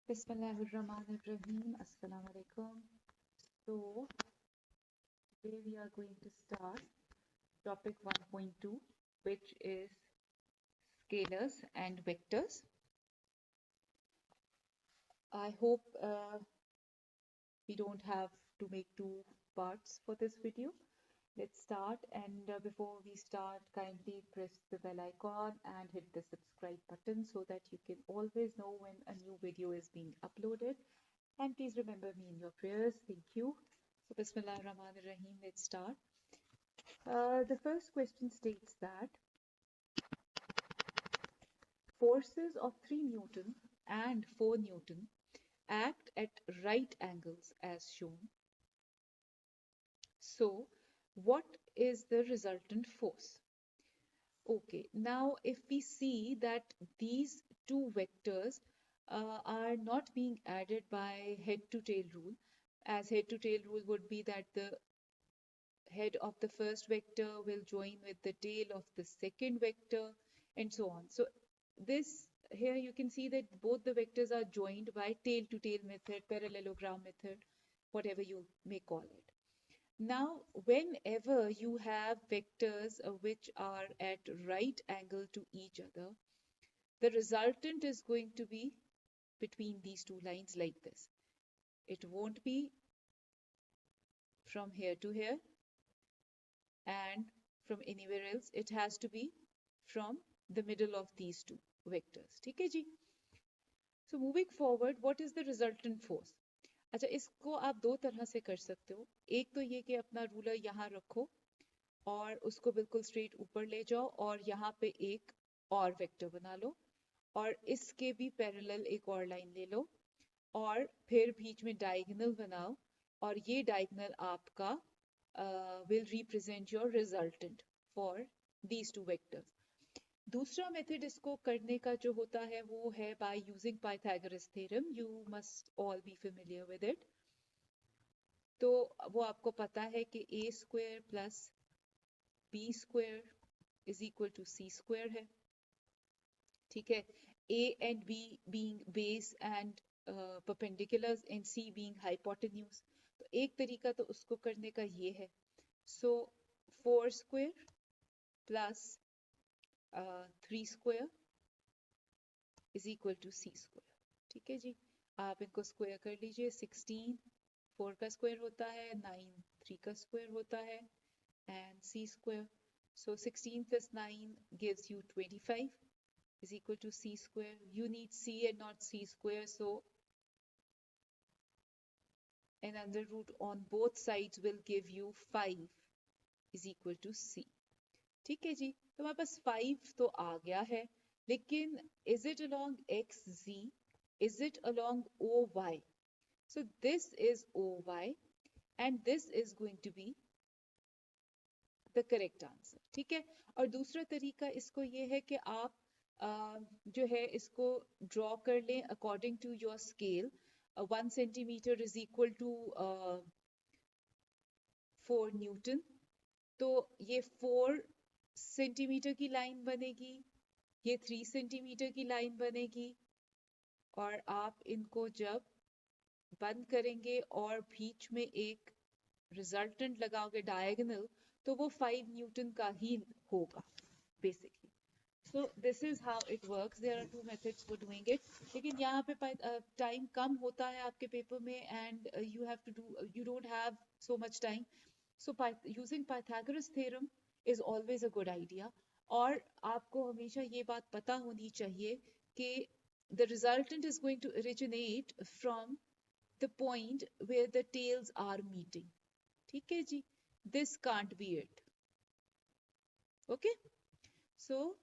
Bismillahirrahmanirrahim. Assalamu alaikum. So, today we are going to start topic 1.2, which is scalars and vectors. I hope we don't have to make two parts for this video. Let's start, and before we start, kindly press the bell icon and hit the subscribe button so that you can always know when a new video is being uploaded. And please remember me in your prayers. Thank you. So, Bismillah ar-Rahman ar-Rahim, let's start. The first question states that forces of 3 Newton and 4 Newton act at right angles as shown. So, what is the resultant force? Okay, now if we see that these two vectors are not being added by head to tail rule, as head to tail rule would be that the head of the first vector will join with the tail of the second vector and so on. So this here you can see that both the vectors are joined by tail to tail method, parallelogram method, whatever you may call it. Now, whenever you have vectors which are at right angle to each other, the resultant is going to be between these two lines like this. It won't be from here to here and from anywhere else. It has to be from the middle of these two vectors. ठीक है जी? So moving forward, what is the resultant force? अच्छा, इसको आप दो तरह से कर सकते हो. एक तो ये कि अपना रूलर यहाँ रखो और उसको बिल्कुल स्ट्रेट ऊपर ले जाओ और यहाँ पे एक और वेक्टर बना लो और इसके भी पैरेलल एक और लाइन ले लो और फिर बीच में डायगोनल बनाओ और ये डायगोनल आपका will represent your resultant for these two vectors. दूसरा मेथड इसको करने का जो होता है वो है by using Pythagoras theorem. You must all be familiar with it. तो वो आपको पता है कि a square plus b square is equal to c square है. ठीक है, a and b being base and perpendiculars and c being hypotenuse. तो एक तरीका तो उसको करने का ये है. So 4 square plus 3 square is equal to c square. ठीक है जी, आप इनको स्क्वायर कर लीजिए. 16 4 का स्क्वायर होता है, 9 3 का स्क्वायर होता है and c square. So 16 plus 9 gives you 25 is equal to c square. You need c and not c square, so an under root on both sides will give you 5 is equal to c. ठीक है जी, तो हमारे पास 5 तो आ गया है, लेकिन is it along xz? Is it along OY? So this is OY and this is going to be the correct answer. ठीक है, और दूसरा तरीका इसको ये है कि आप जो है इसको ड्रॉ कर लें according to your scale. 1 centimeter is equal to 4 Newton. तो ये 4 सेंटीमीटर की लाइन बनेगी, ये 3 सेंटीमीटर की लाइन बनेगी और आप इनको जब बंद करेंगे और बीच में एक रिजल्टेंट लगाओगे डायगोनल, तो वो 5 न्यूटन का ही होगा basically. So this is how it works. There are two methods for doing it. लेकिन यहाँ पे टाइम कम होता है आपके पेपर में and you don't have so much time. So using Pythagoras theorem is always a good idea. और आपको हमेशा ये बात पता होनी चाहिए कि the resultant is going to originate from the point where the tails are meeting. ठीक है जी? This can't be it. Okay? So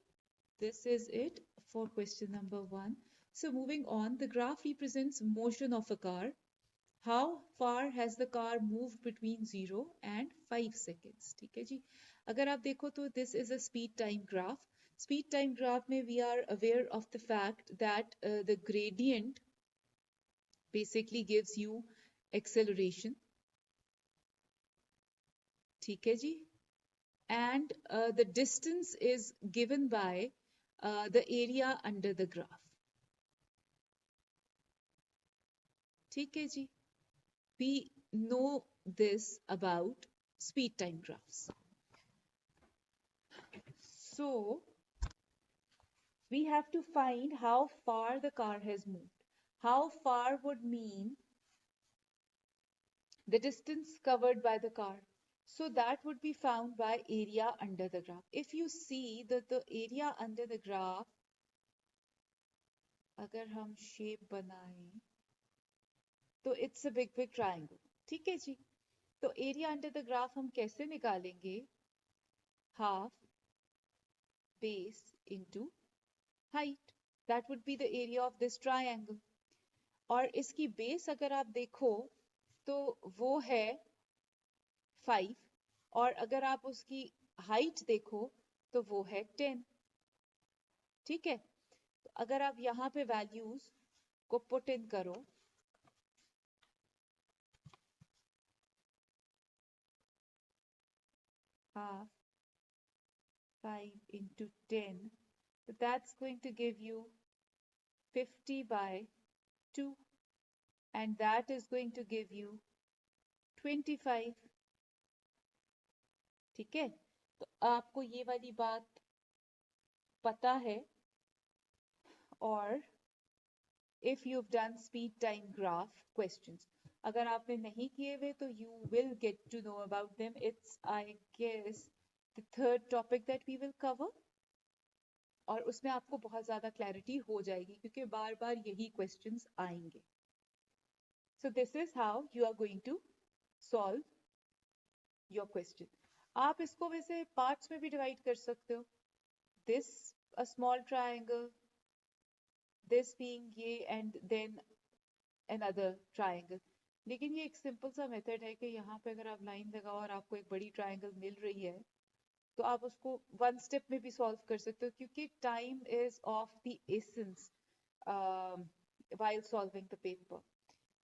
this is it for question number 1. So moving on, the graph represents motion of a car. How far has the car moved between 0 and 5 seconds? ठीक है जी, अगर आप देखो तो this is a speed time graph. Speed time graph में we are aware of the fact that the gradient basically gives you acceleration. ठीक है जी, and the distance is given by the area under the graph. ठीक है जी, we know this about speed time graphs. So we have to find how far the car has moved. How far would mean the distance covered by the car. So that would be found by area under the graph. If you see that the area under the graph, अगर हम shape बनाएं तो it's a big triangle. ठीक है जी, तो area under the graph हम कैसे निकालेंगे? Half base into height. That would be the area of this triangle. और इसकी base अगर आप देखो तो वो है 5, और अगर आप उसकी हाइट देखो तो वो है 10. ठीक है, तो अगर आप यहाँ पे वैल्यूज को पुट इन करो, half 5 into 10, so that's going to give you 50 by 2, and that is going to give you 25. ठीक है, तो आपको ये वाली बात पता है, और if you've done speed time graph questions, अगर आपने नहीं किए हुए तो you will get to know about them. It's, I guess, the third topic that we will cover, और उसमें आपको बहुत ज़्यादा क्लैरिटी हो जाएगी क्योंकि बार बार यही क्वेश्चंस आएंगे. So this is how you are going to solve your question. आप इसको वैसे पार्ट्स में भी डिवाइड कर सकते हो. This a small triangle, this being ये, and then another triangle. लेकिन ये एक सिंपल सा मेथड है कि यहाँ पे अगर आप लाइन लगाओ और आपको एक बड़ी ट्राइंगल मिल रही है तो आप उसको वन स्टेप में भी सॉल्व कर सकते हो, क्योंकि time is of the essence while solving the paper.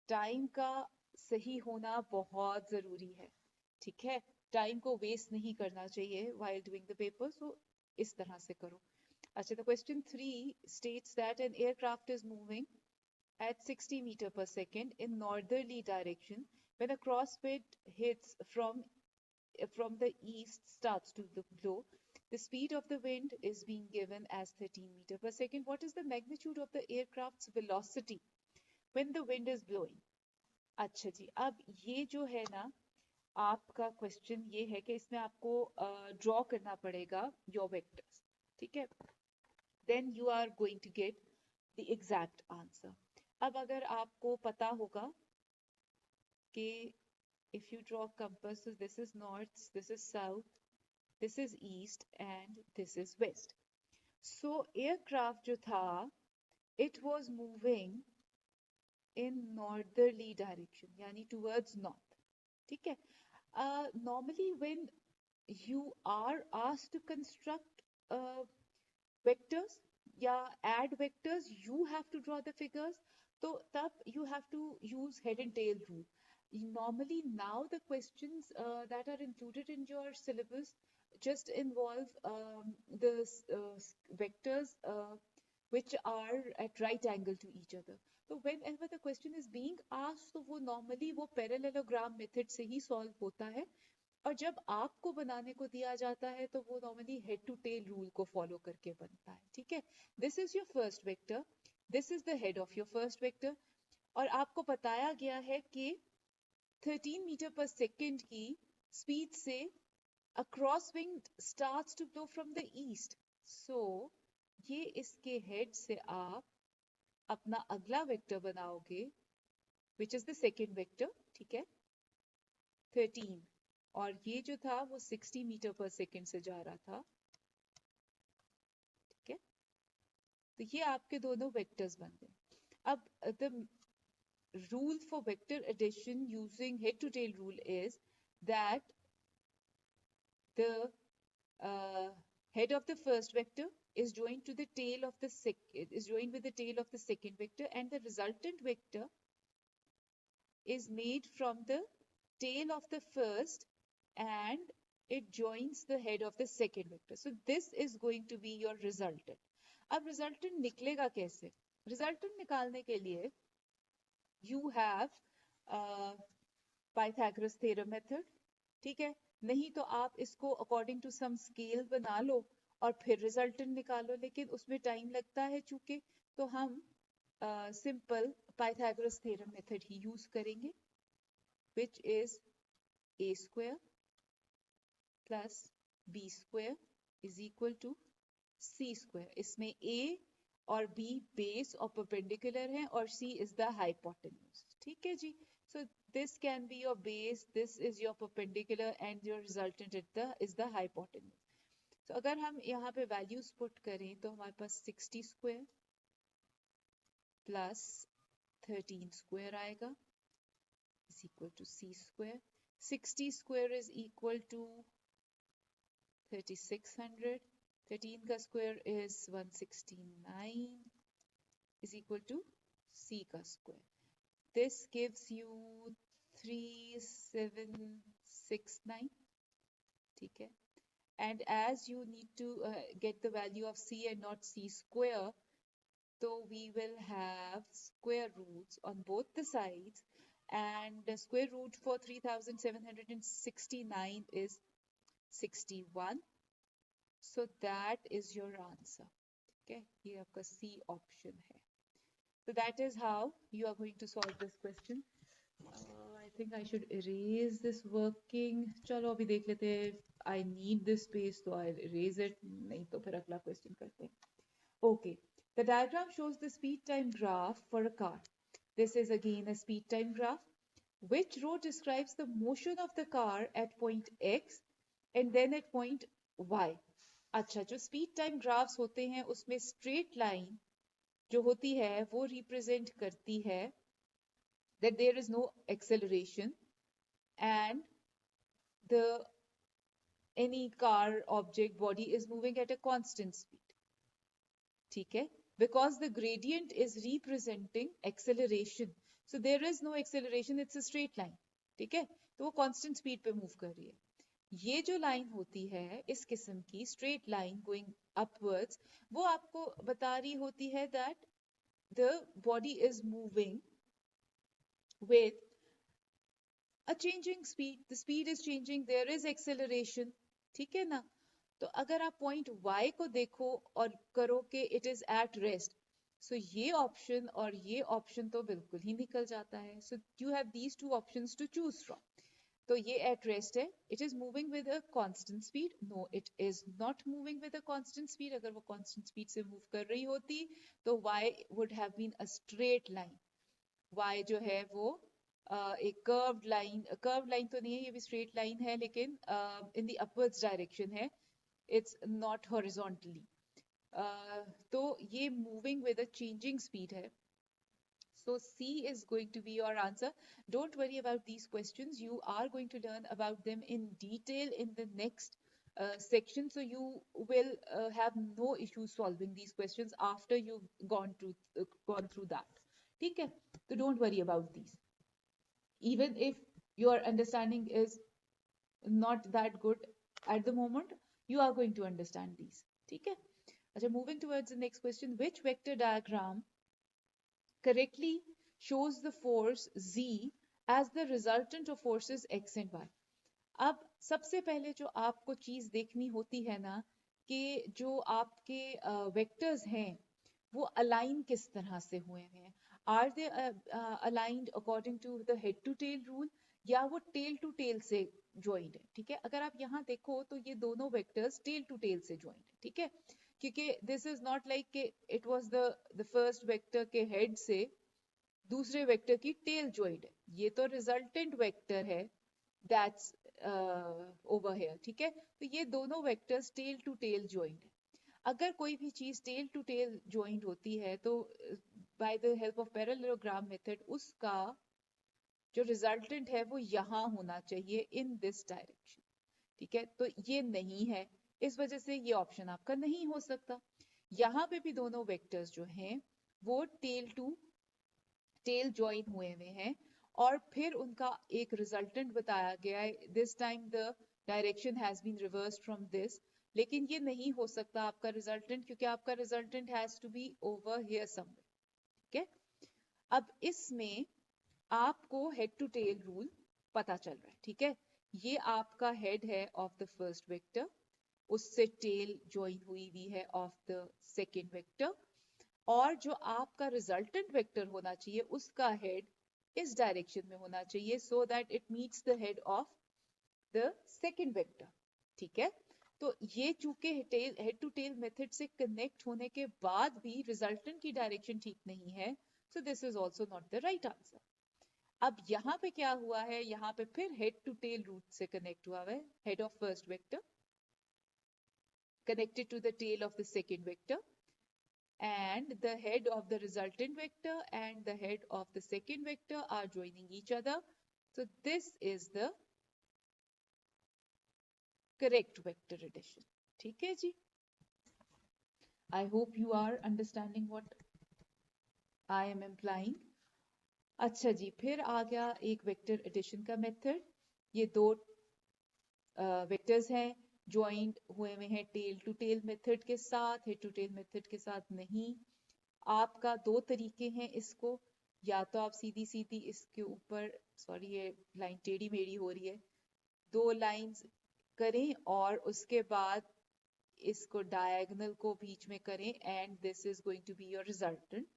Time का सही होना बहुत जरूरी है. ठीक है, टाइम को वेस्ट नहीं करना चाहिए व्हाइल डूइंग द पेपर. सो इस तरह से करो. अच्छा, the question 3 states that an aircraft is moving at 60 meter per second in northerly direction when a crosswind hits from the east starts to blow. The speed of the wind is being given as 13 meter per second. What is the magnitude of the aircraft's velocity when the wind is blowing? अच्छा जी, अब ये जो है ना आपका question ये है कि इसमें आपको ड्रॉ करना पड़ेगा योर वेक्टर्स. ठीक है, then you are going to get the exact answer. अब अगर आपको पता होगा कि if you draw compasses, this is north, this is south, this is east, and this is west. So aircraft जो था, it was moving in northerly direction, यानी towards north. ठीक है, normally when you are asked to construct vectors या add vectors, you have to draw the figures. तो तब you have to use head and tail rule. Normally now the questions that are included in your syllabus just involve the vectors which are at right angle to each other. So whenever the question is being asked, तो वो normally वो parallelogram method से ही solve होता है, और जब आपको बनाने को दिया जाता है तो वो normally head to tail rule को फॉलो करके बनता है. ठीक है, this is your first vector, this is the head of your first vector, और आपको बताया गया है कि 13 मीटर पर सेकेंड की स्पीड से a cross wind starts to blow from the east. So ये इसके हेड से आप अपना अगला वेक्टर बनाओगे which is the second vector. ठीक है, 13, और ये जो था वो 60 मीटर पर सेकेंड से जा रहा था. ठीक है, तो ये आपके दोनों वेक्टर्स बन गए. अब the rule for vector addition using head to tail rule is that the head of the first vector is joined to the tail of the joined with the tail of the second vector, and the resultant vector is made from the tail of the first and it joins the head of the second vector. So this is going to be your resultant. अब resultant निकलेगा कैसे? Resultant निकालने के लिए you have Pythagoras theorem method, ठीक है। नहीं तो आप इसको अकॉर्डिंग टू सम स्केल बना लो और फिर रिजल्टेंट निकालो, लेकिन उसमें टाइम लगता है चूंकि, तो हम सिंपल पाइथागोरस थ्योरम मेथड ही यूज करेंगे, which is a square plus b square is equal to c square। इसमें a और b बेस और परपेंडिकुलर है और c is the hypotenuse, ठीक है जी। so this can be your base, this is your perpendicular and your resultant is the hypotenuse। तो अगर हम यहाँ पे वैल्यूज पुट करें तो हमारे पास 60 स्क्वायर प्लस 13 स्क्वायर आएगा is equal to c square। 60 square is equal to 3600, 13 का square is 169 is equal to c का square। This gives you 3769, ठीक है। And as you need to get the value of c and not c square, so we will have square roots on both the sides, and the square root for 3769 is 61, so that is your answer। okay, ये आपका C option है। so that is how you are going to solve this question। I think I should erase this working। चलो अभी देख लेते हैं, I need this space so I'll erase it, नहीं तो फिर अगला question करते हैं। okay, the diagram shows the speed time graph for a car। this is again a speed time graph। which row describes the motion of the car at point X and then at point Y। अच्छा, जो speed time graphs होते हैं उसमें straight line जो होती है वो represent करती है that there is no acceleration and the any car object body is moving at a constant speed, ठीक है, because the gradient is representing acceleration, so there is no acceleration, it's a straight line, ठीक है। तो वो constant speed पे move कर रही है। ये जो लाइन होती है इस किस्म की स्ट्रेट लाइन गोइंग अपवर्ड्स, वो आपको बता रही होती है that the body is moving with a changing speed, the speed is changing, there is acceleration, ठीक है ना। तो अगर आप पॉइंट y को देखो और करो कि इट इज एट रेस्ट, सो ये ऑप्शन और ये ऑप्शन तो बिल्कुल ही निकल जाता है। So you have these two options to choose from. तो ये एट रेस्ट है, it is moving with a constant speed, no it is not moving with a constant speed. अगर वो कांस्टेंट स्पीड से मूव कर रही होती तो y would have been a straight line. y जो है वो एक कर्व्ड लाइन तो नहीं है, ये भी स्ट्रेट लाइन है लेकिन इन द अपवर्ड्स डायरेक्शन है, इट्स नॉट हॉरिजॉन्टली। तो ये moving with a changing speed है। So C is going to be your answer। Don't worry about these questions. You are going to learn about them in detail in the next section. So you will have no issue solving these questions after you've gone through that. ठीक है? So don't worry about these। Even if your understanding is not that good at the moment, you are going to understand these। ठीक है? अच्छा, moving towards the next question, which vector diagram correctly shows the force Z as the resultant of forces X and Y। अब सबसे पहले जो आपको चीज देखनी होती है ना कि जो आपके वेक्टर्स हैं वो अलाइन किस तरह से हुए हैं। Are they aligned according to the head to tail rule या वो टेल टू टेल से ज्वाइंट है, ठीक है। अगर आप यहाँ देखो तो ये दोनों वेक्टर्स टेल टू टेल से ज्वाइंट है, ठीक है, क्योंकि this is not like it was the first vector के हेड से दूसरे वेक्टर की टेल ज्वाइंट है, ये तो रिजल्टेंट वेक्टर है दैट्स ओवर हियर, ठीक है। तो ये दोनों vectors tail to tail joint है। अगर कोई भी चीज टेल टू टेल ज्वाइंट होती है तो by the help of parallelogram method उसका जो रिजल्टेंट है वो यहाँ होना चाहिए इन दिस डायरेक्शन, ठीक है। तो ये नहीं है, इस वजह से ये ऑप्शन आपका नहीं हो सकता। यहाँ पे भी दोनों वेक्टर्स जो हैं वो टेल टू टेल ज्वाइन हुए हुए हैं और फिर उनका एक रिजल्टेंट बताया गया है। This time the direction has been reversed from this, लेकिन ये नहीं हो सकता आपका रिजल्टेंट क्योंकि आपका resultant has to be over here somewhere, ठीक है। अब इसमें आपको हेड टू टेल रूल पता चल रहा है, ठीक है। ये आपका हेड है ऑफ द फर्स्ट वेक्टर, उससे टेल ज्वाइन हुई हुई है ऑफ द सेकेंड वेक्टर, और जो आपका रिजल्टेंट वेक्टर होना चाहिए उसका हेड इस डायरेक्शन में होना चाहिए, so that it meets the head of the second vector, ठीक है। तो ये चूंकि हेड टू टेल मेथड से कनेक्ट होने के बाद भी रिजल्टेंट की डायरेक्शन ठीक नहीं है, so this is also not the right answer. अब यहाँ पे क्या हुआ है, यहाँ पे फिर हेड टू टेल रूट से कनेक्ट हुआ है, head of first vector connected to the tail of the second vector, and the head of the resultant vector and the head of the second vector are joining each other. So this is the correct vector addition. ठीक है जी? I hope you are understanding what I am implying. अच्छा जी, फिर आ गया एक vector addition का method. ये दो vectors हैं, ज्वाइंट हुए हुए हैं टेल टू टेल मेथड के साथ, हेड टू टेल मेथड के साथ नहीं। आपका दो तरीके हैं इसको, या तो आप सीधी सीधी इसके ऊपर, सॉरी ये लाइन टेढ़ी मेढ़ी हो रही है, दो लाइंस करें और उसके बाद इसको डायगोनल को बीच में करें, and this is going to be your resultant.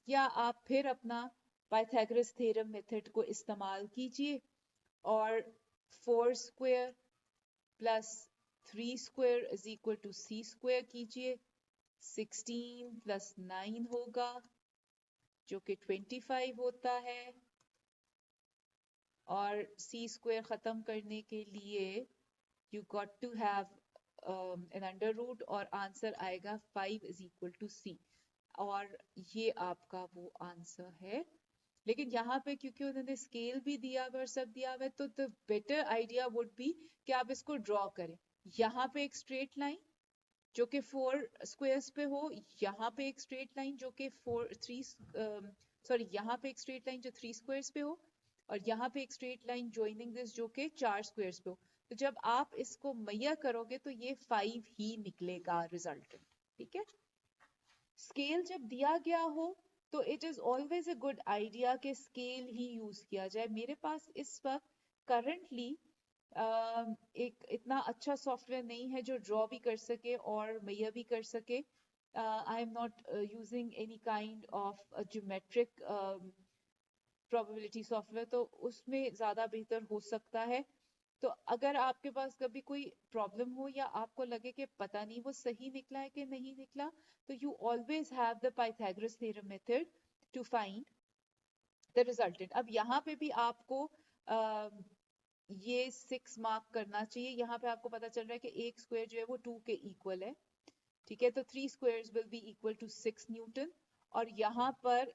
या आप फिर अपना पाइथागोरस थ्योरम मेथड को इस्तेमाल कीजिए और 4 square plus 3 square is equal to c square कीजिए, 16 प्लस 9 होगा जो कि 25 होता है, और c स्क्वायर खत्म करने के लिए you got to have an under root और आंसर आएगा 5 इज इक्वल टू c, और ये आपका वो आंसर है। लेकिन यहाँ पे क्योंकि उन्होंने स्केल भी दिया हुआ और सब दिया हुआ है, तो the better idea would be कि आप इसको ड्रॉ करें। यहाँ पे एक स्ट्रेट लाइन जो कि 4 स्क्वायर्स पे हो, यहाँ पे एक स्ट्रेट लाइन जो कि 3 यहाँ पे एक स्ट्रेट लाइन जो 3 स्क्वायर्स पे हो, और यहाँ पे एक स्ट्रेट लाइन ज्वाइनिंग दिस जो कि 4 स्क्वायर्स पे हो। तो जब आप इसको मैया करोगे तो ये 5 ही निकलेगा रिजल्टेंट, ठीक है। स्केल जब दिया गया हो तो it is always a good idea कि स्केल ही यूज किया जाए। मेरे पास इस वक्त करंटली एक इतना अच्छा सॉफ्टवेयर नहीं है जो ड्रॉ भी कर सके और मैया भी कर सके। I am not using any kind of geometric probability software, तो उसमें ज़्यादा बेहतर हो सकता है। तो अगर आपके पास कभी कोई प्रॉब्लम हो या आपको लगे कि पता नहीं वो सही निकला है कि नहीं निकला, तो you always have the Pythagoras theorem method to find the resultant. अब यहाँ पे भी आपको ये 6 मार्क करना चाहिए। यहाँ पे आपको पता चल रहा है कि एक स्क्वायर जो है वो 2 के इक्वल है, ठीक है। तो 3 squares will be equal to 6 newton, और यहाँ पर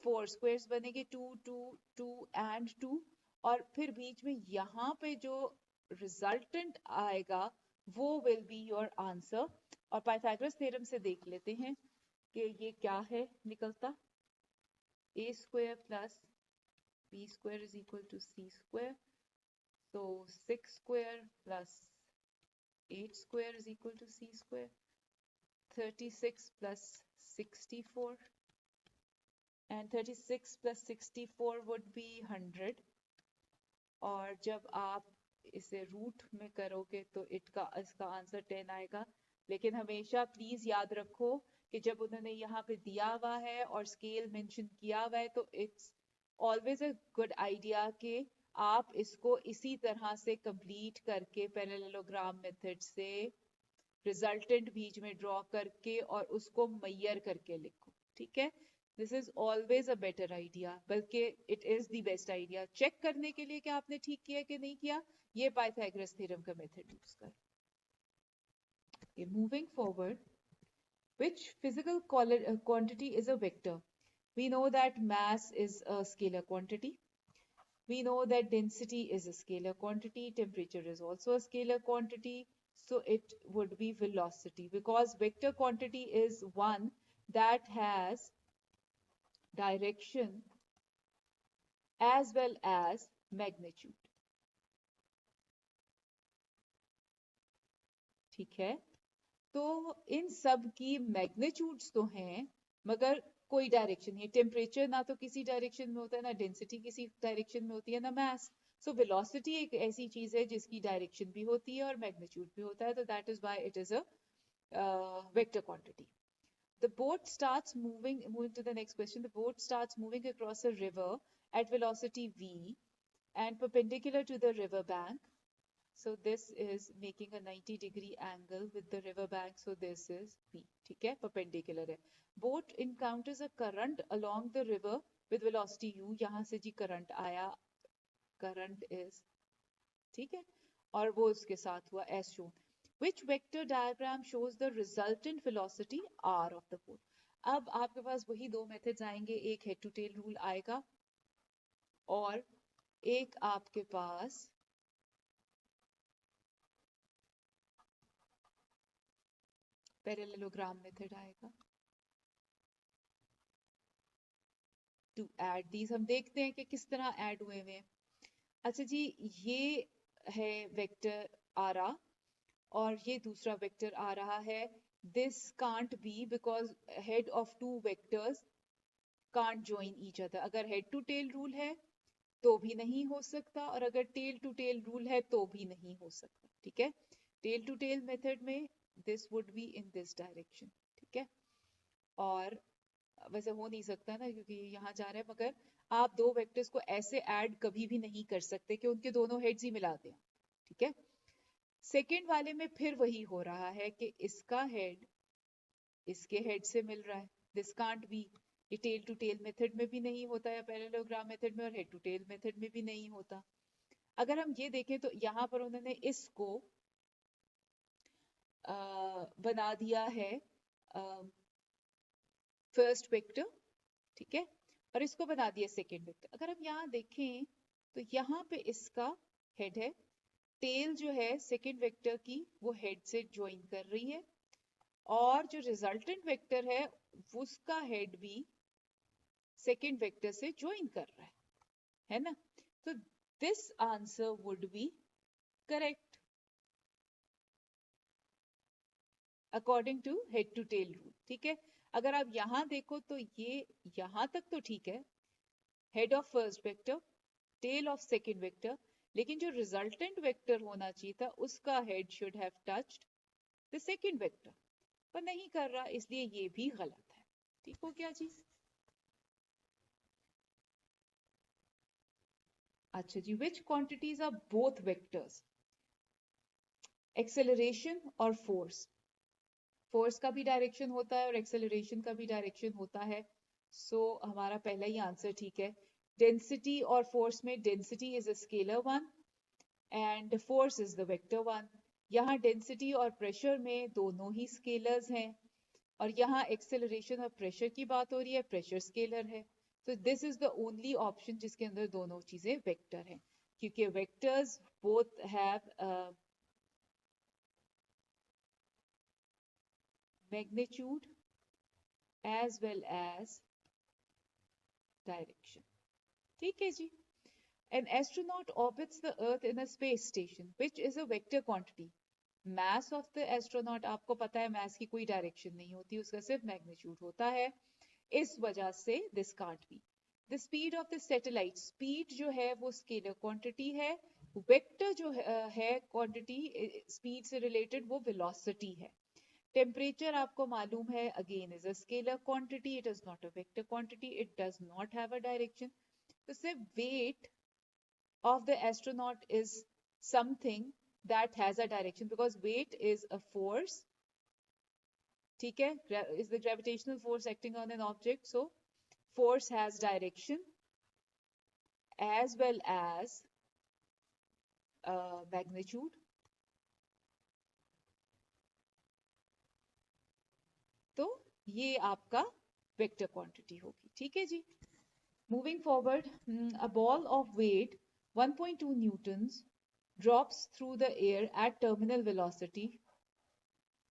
4 स्क्वायर्स बनेंगे, 2 2 2 एंड 2, और फिर बीच में यहाँ पे जो रिजल्टेंट आएगा वो विल बी योर आंसर। और पाइथागोरस थ्योरम से देख लेते हैं कि ये क्या है निकलता। a square plus b square is equal to c square, तो 6 square plus 8 square is equal to c square, 36 प्लस 64, and 36 plus 64 would be 100, और जब आप इसे रूट में करोगे तो इसका आंसर 10 आएगा। लेकिन हमेशा प्लीज याद रखो कि जब उन्होंने यहाँ पे दिया हुआ है और स्केल मेंशन किया हुआ है, तो it's always a good idea कि आप इसको इसी तरह से कंप्लीट करके पैरेललोग्राम मेथड से रिजल्टेंट बीच में ड्रॉ करके और उसको मैयर करके लिखो, ठीक है। This is always a better idea, बल्कि it is the best idea. Check करने के लिए कि आपने ठीक किया कि नहीं किया, ये पाइथागोरस थ्योरम का मेथड यूज कर। Moving forward, which physical quantity is a vector? We know that mass is a scalar quantity. We know that density is a scalar quantity, temperature is also a scalar quantity, so it would be velocity, because vector quantity is one that has direction as well as magnitude, ठीक है। तो इन सब की magnitudes तो हैं, मगर कोई direction नहीं है। टेम्परेचर ना तो किसी डायरेक्शन में होता है, ना डेंसिटी किसी डायरेक्शन में होती है, ना मास। सो वेलोसिटी एक ऐसी चीज है जिसकी डायरेक्शन भी होती है और मैग्नीट्यूड भी होता है, तो that is why it is a vector quantity. The boat starts moving to the next question. The boat starts moving across a river at velocity v and perpendicular to the river bank. So this is making a 90-degree angle with the river bank. So this is v. ठीक है, perpendicular है. Boat encounters a current along the river with velocity u. यहाँ से जी current आया, current is, ठीक है, और वो उसके साथ हुआ as shown. Which vector diagram shows the resultant velocity r of the boat? अब आपके पास वही दो मेथड्स आएंगे, एक हेड टू टेल रूल आएगा और एक आपके पास पैरेललोग्राम मेथड आएगा. टू ऐड दीज हम देखते हैं कि किस तरह ऐड हुए हुए हैं. अच्छा जी, ये है वेक्टर आर और ये दूसरा वेक्टर आ रहा है. This can't be because head of two vectors can't join each other. अगर हेड टू टेल रूल है तो भी नहीं हो सकता, और अगर टेल टू टेल रूल है तो भी नहीं हो सकता. ठीक है, टेल टू टेल मेथड में this would be in this direction. ठीक है, और वैसे हो नहीं सकता ना क्योंकि यहाँ जा रहे हैं, मगर आप दो वेक्टर्स को ऐसे ऐड कभी भी नहीं कर सकते कि उनके दोनों हेड्स ही मिला दें. ठीक है, सेकेंड वाले में फिर वही हो रहा है कि इसका हेड इसके हेड से मिल रहा है. This can't be. ये टेल टू टेल मेथड में भी नहीं होता है, पैरेललोग्राम मेथड में, और हेड टू टेल मेथड में भी नहीं होता. अगर हम ये देखें तो यहाँ पर उन्होंने इसको बना दिया है फर्स्ट वेक्टर. ठीक है, और इसको बना दिया सेकेंड वेक्टर. अगर हम यहाँ देखें तो यहाँ पे इसका हेड है, टेल जो है सेकेंड वेक्टर की वो हेड से ज्वाइन कर रही है, और जो रिजल्टेंट वेक्टर है उसका हेड भी सेकेंड वेक्टर से ज्वाइन कर रहा है ना. तो this answer would be correct according to head to tail rule. ठीक है, अगर आप यहां देखो तो ये यहां तक तो ठीक है, head of first vector, tail of second vector, लेकिन जो रिजल्टेंट वेक्टर होना चाहिए था उसका head should have touched the second vector, पर नहीं कर रहा, इसलिए ये भी गलत है. ठीक हो क्या चीज? अच्छा जी, which quantities are both vectors? Acceleration और फोर्स. फोर्स का भी डायरेक्शन होता है और एक्सेलरेशन का भी डायरेक्शन होता है. सो हमारा पहला ही आंसर ठीक है. डेंसिटी और फोर्स में density is a scalar one and force is the vector one. यहाँ डेंसिटी और प्रेशर में दोनों ही स्केलर्स हैं, और यहाँ एक्सेलरेशन और प्रेशर की बात हो रही है, प्रेशर स्केलर है. तो this is the only option जिसके अंदर दोनों चीजें वेक्टर हैं, क्योंकि vectors both have magnitude as well as direction. ठीक है जी. An astronaut orbits the earth in a space station which is a vector quantity. Mass of the astronaut, आपको पता है mass की कोई direction नहीं होती, उसका सिर्फ magnitude होता है, इस वजह से this can't be. The speed of the satellite, speed जो है वो scalar quantity है, vector जो है quantity speed से related वो velocity है. टेम्परेचर आपको मालूम है, again is a scalar quantity, it is not a vector quantity, it does not have a direction. तो सिर्फ weight of the astronaut is something that has a direction, because weight is a force. ठीक है, is the gravitational force acting on an object. So force has direction as well as magnitude. तो ये आपका vector quantity होगी. ठीक है जी. Moving forward, a ball of weight 1.2 newtons drops through the air at terminal velocity.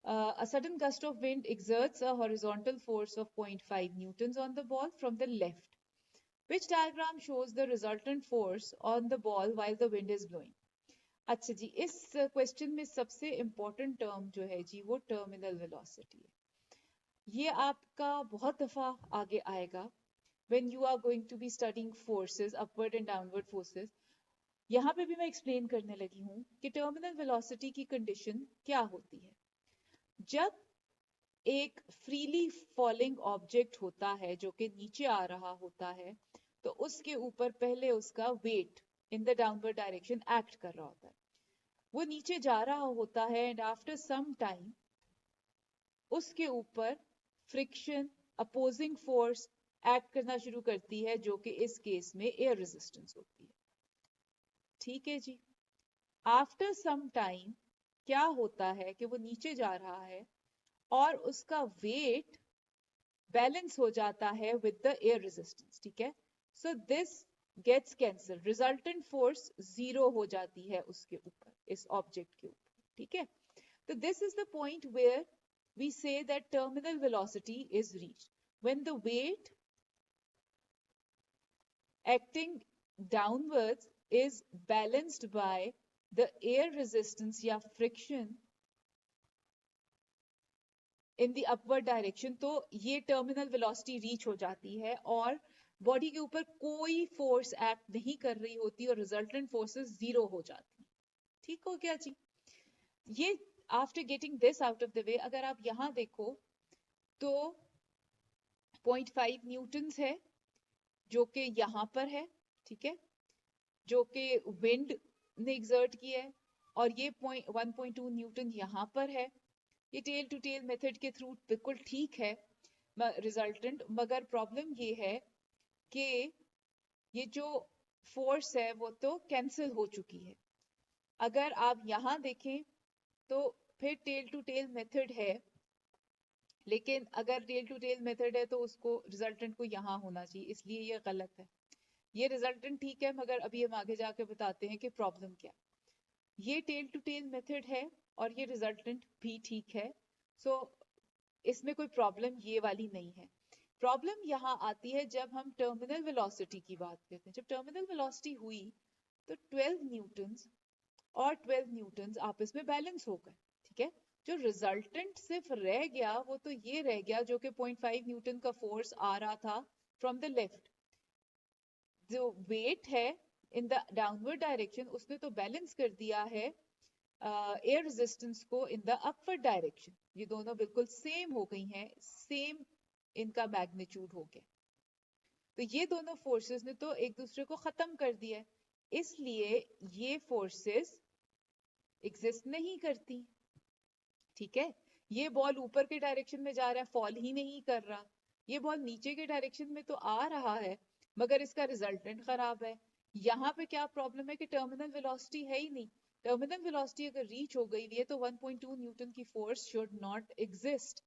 A sudden gust of wind exerts a horizontal force of 0.5 newtons on the ball from the left. Which diagram shows the resultant force on the ball while the wind is blowing? अच्छा जी, इस question में सबसे important term जो है जी वो terminal velocity है. ये आपका बहुत दफा आगे आएगा when you are going to be studying forces, upward and downward forces. यहाँ पे भी मैं एक्सप्लेन करने लगी हूँ कि टर्मिनल वेलोसिटी की कंडीशन क्या होती है। जब एक फ्रीली फॉलिंग ऑब्जेक्ट होता है जो कि नीचे आ रहा होता है, तो उसके ऊपर पहले उसका weight in the downward direction act कर रहा होता है। वो नीचे जा रहा होता है एंड आफ्टर सम टाइम उसके ऊपर फ्रिक्शन, अपोजिंग फोर्स एक्ट करना शुरू करती है, जो कि इस केस में एयर रेजिस्टेंस होती है। ठीक है जी। आफ्टर सम टाइम क्या होता है कि वो नीचे जा रहा है और उसका वेट बैलेंस हो जाता है विद द एयर रेजिस्टेंस। ठीक है, so this gets cancel, resultant force zero हो जाती है उसके ऊपर, इस ऑब्जेक्ट के ऊपर। ठीक है, तो this is the point where we say that terminal velocity is reached when the weight acting downwards is balanced by the air resistance या friction in the upward direction। तो ये terminal velocity reach हो जाती है और body के ऊपर कोई फोर्स एक्ट नहीं कर रही होती और रिजल्टेंट फोर्सेस जीरो हो जाती। ठीक हो गया जी। ये after getting this out of the way, अगर आप यहां देखो तो 0.5 न्यूटन्स है जो कि यहाँ पर है। ठीक है, जो कि विंड ने एक्सर्ट किया है, और ये 1.2 न्यूटन यहाँ पर है। ये टेल टू टेल मेथड के थ्रू बिल्कुल ठीक है रिजल्टेंट, मगर प्रॉब्लम ये है कि ये जो फोर्स है वो तो कैंसिल हो चुकी है। अगर आप यहाँ देखें तो फिर टेल टू टेल मेथड है, लेकिन अगर टेल टू टेल मेथड है तो उसको रिजल्टेंट को यहाँ होना चाहिए, इसलिए ये गलत है। ये रिजल्टेंट ठीक है, मगर अभी हम आगे जाके बताते हैं कि प्रॉब्लम क्या। ये टेल टू टेल मेथड है और ये रिजल्टेंट भी ठीक है, सो इसमें कोई प्रॉब्लम ये वाली नहीं है। प्रॉब्लम यहाँ आती है जब हम टर्मिनल वेलोसिटी की बात करते हैं। जब टर्मिनल वेलोसिटी हुई तो 12 न्यूटन्स और 12 न्यूटन्स आपस में बैलेंस हो गए। ठीक है, जो रिजल्टेंट सिर्फ रह गया वो तो ये रह गया जो कि 0.5 न्यूटन का फोर्स आ रहा था फ्रॉम द लेफ्ट। जो वेट है इन द डाउनवर्ड डायरेक्शन उसने तो बैलेंस कर दिया है एयर रेजिस्टेंस को इन द अपवर्ड डायरेक्शन। ये दोनों बिल्कुल सेम हो गई हैं, सेम इनका मैग्नीट्यूड हो गया। तो ये दोनों फोर्सेस ने तो एक दूसरे को खत्म कर दिया है, इसलिए ये फोर्सेस एग्जिस्ट नहीं करती। ठीक है, ये बॉल ऊपर के डायरेक्शन में जा रहा है, फॉल ही नहीं कर रहा। ये बॉल नीचे के डायरेक्शन में तो आ रहा है, मगर इसका रिजल्टेंट खराब है। यहाँ पे क्या प्रॉब्लम है कि टर्मिनल वेलोसिटी है ही नहीं। टर्मिनल वेलोसिटी अगर रीच हो गई है तो 1.2 न्यूटन की फोर्स शुड नॉट एग्जिस्ट।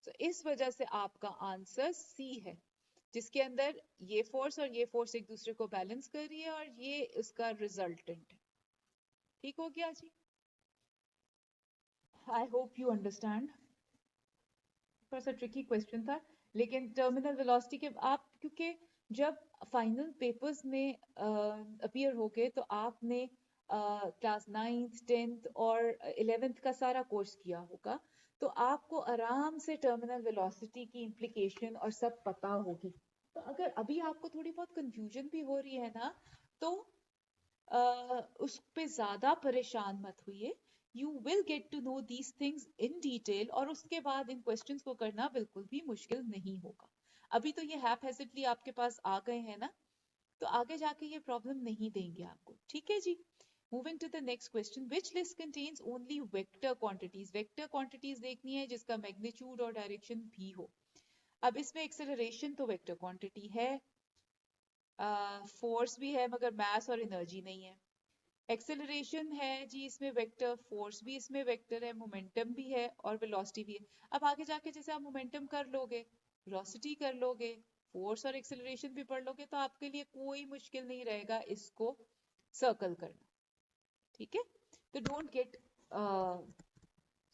तो इस वजह से आपका आंसर सी है, जिसके अंदर ये फोर्स और ये फोर्स एक दूसरे को बैलेंस कर रही है और ये उसका रिजल्टेंट है। ठीक हो गया जी। I hope you understand. थोड़ा सा ट्रिकी क्वेश्चन था, लेकिन टर्मिनल वेलोसिटी के आप, क्योंकि जब फाइनल पेपर्स में अपीयर हो गए तो आपने क्लास 9th 10th और 11th का सारा कोर्स किया होगा, तो आपको आराम से टर्मिनल वेलोसिटी की इम्प्लीकेशन और सब पता होगी। तो अगर अभी आपको थोड़ी बहुत कंफ्यूजन भी हो रही है ना, तो उस पे ज्यादा परेशान मत हुइए। You will get to know these things in detail, और उसके बाद इन क्वेश्चंस को करना बिल्कुल भी मुश्किल नहीं होगा। अभी तो ये हैपहेजेडली आपके पास आ गए हैं ना, तो आगे जाके ये प्रॉब्लम नहीं देंगे आपको। ठीक है जी। Moving to the next question, which list contains only vector quantities. Vector quantities देखनी है जिसका मैग्नीट्यूड और डायरेक्शन भी हो। अब इसमें एक्सेलरेशन तो वेक्टर क्वांटिटी है, फोर्स भी है मगर मास और एनर्जी नहीं है। एक्सेलरेशन है जी इसमें वेक्टर, फोर्स भी इसमें वेक्टर है, मोमेंटम भी है और वेलोसिटी भी है। अब आगे जाके जैसे आप मोमेंटम कर लोगे, वेलोसिटी कर लोगे, फोर्स और एक्सेलरेशन भी पढ़ लोगे, तो आपके लिए कोई मुश्किल नहीं रहेगा इसको सर्कल करना। ठीक है, तो डोंट गेट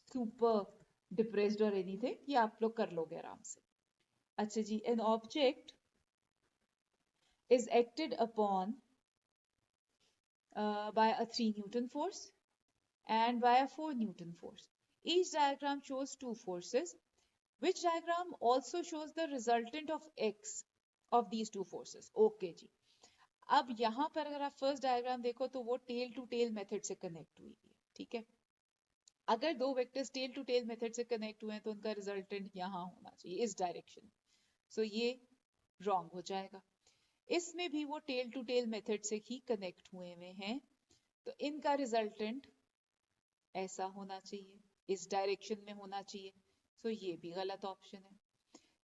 सुपर डिप्रेस्ड और एनीथिंग, ये आप लोग कर लोगे आराम से। अच्छा जी, an object is acted upon by a 3 Newton force and by a 4 Newton force. Each diagram shows two forces which diagram also shows the resultant of x of these two forces. Okay जी, अब यहाँ पर अगर आप first diagram देखो तो वो tail to tail method से कनेक्ट हुई है, ठीक है। अगर दो vectors tail to tail method से कनेक्ट हुए हैं तो उनका रिजल्टेंट यहाँ होना चाहिए, इस डायरेक्शन। सो ये रॉन्ग हो जाएगा। इसमें भी वो टेल टू टेल मेथड से ही कनेक्ट हुए हैं, तो इनका रिजल्टेंट ऐसा होना चाहिए, इस डायरेक्शन में होना चाहिए। सो ये भी गलत ऑप्शन है।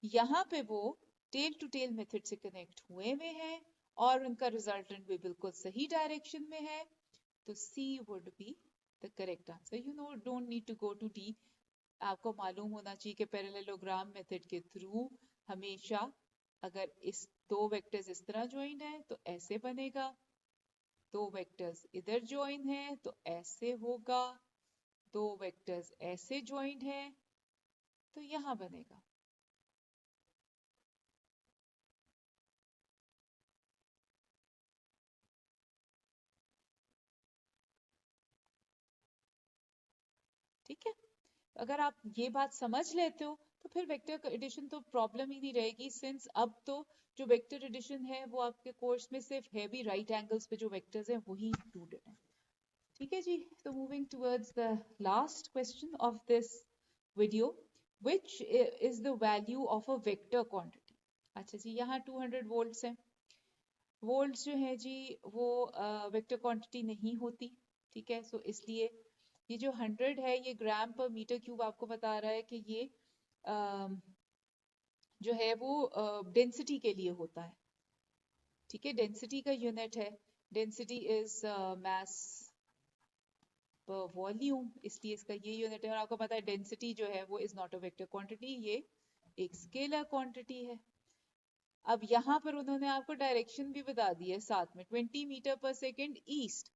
यहाँ पे वो टेल टू टेल मेथड से कनेक्ट हुए हैं और उनका रिजल्टेंट भी बिल्कुल सही डायरेक्शन में है, तो C would be the correct answer. You know, don't need to go to D. आपको मालूम होना चाहिए कि पैरेललोग्राम मेथड के थ्रू हमेशा अगर इस दो वेक्टर्स इस तरह ज्वाइन है तो ऐसे बनेगा, दो वेक्टर्स इधर ज्वाइन है तो ऐसे होगा, दो वेक्टर्स ऐसे ज्वाइन है तो यहां बनेगा। ठीक है, अगर आप ये बात समझ लेते हो तो फिर वेक्टर एडिशन तो प्रॉब्लम ही नहीं रहेगी, सिंस अब तो जो वेक्टर एडिशन है वो आपके कोर्स में सिर्फ है भी राइट एंगल्स पे जो वेक्टर्स हैं वही इंक्लूडेड है। ठीक है जी, तो moving towards the last question of this video, which is the value of a vector quantity. अच्छा जी, यहाँ 200 वोल्ट्स हैं। वोल्ट्स जो है जी वो वेक्टर क्वांटिटी नहीं होती, ठीक है। सो इसलिए ये जो 100 है ये ग्राम पर मीटर क्यूब आपको बता रहा है कि ये अम, जो है वो डेंसिटी के लिए होता है, ठीक है। डेंसिटी का यूनिट है, डेंसिटी इज मास पर वॉल्यूम, इसलिए इसका ये यूनिट है। और आपको पता है डेंसिटी जो है वो is not a vector quantity, ये एक स्केलर क्वांटिटी है। अब यहाँ पर उन्होंने आपको डायरेक्शन भी बता दी है साथ में, 20 मीटर पर सेकेंड ईस्ट।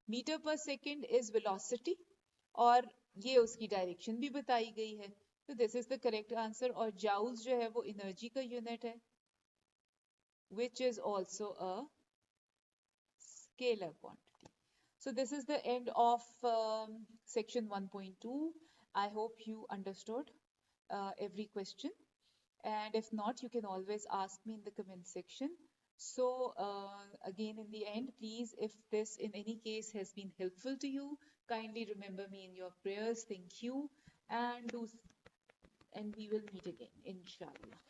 मीटर पर सेकेंड इज वेलोसिटी और ये उसकी डायरेक्शन भी बताई गई है, तो this is the correct answer. और जाउल्स जो है वो एनर्जी का यूनिट है, which is also a scalar quantity. So this is the end of section 1.2. I hope you understood every question, and if not you can always ask me in the comment section. So again in the end, please, if this in any case has been helpful to you, kindly remember me in your prayers. Thank you, and we will meet again inshallah.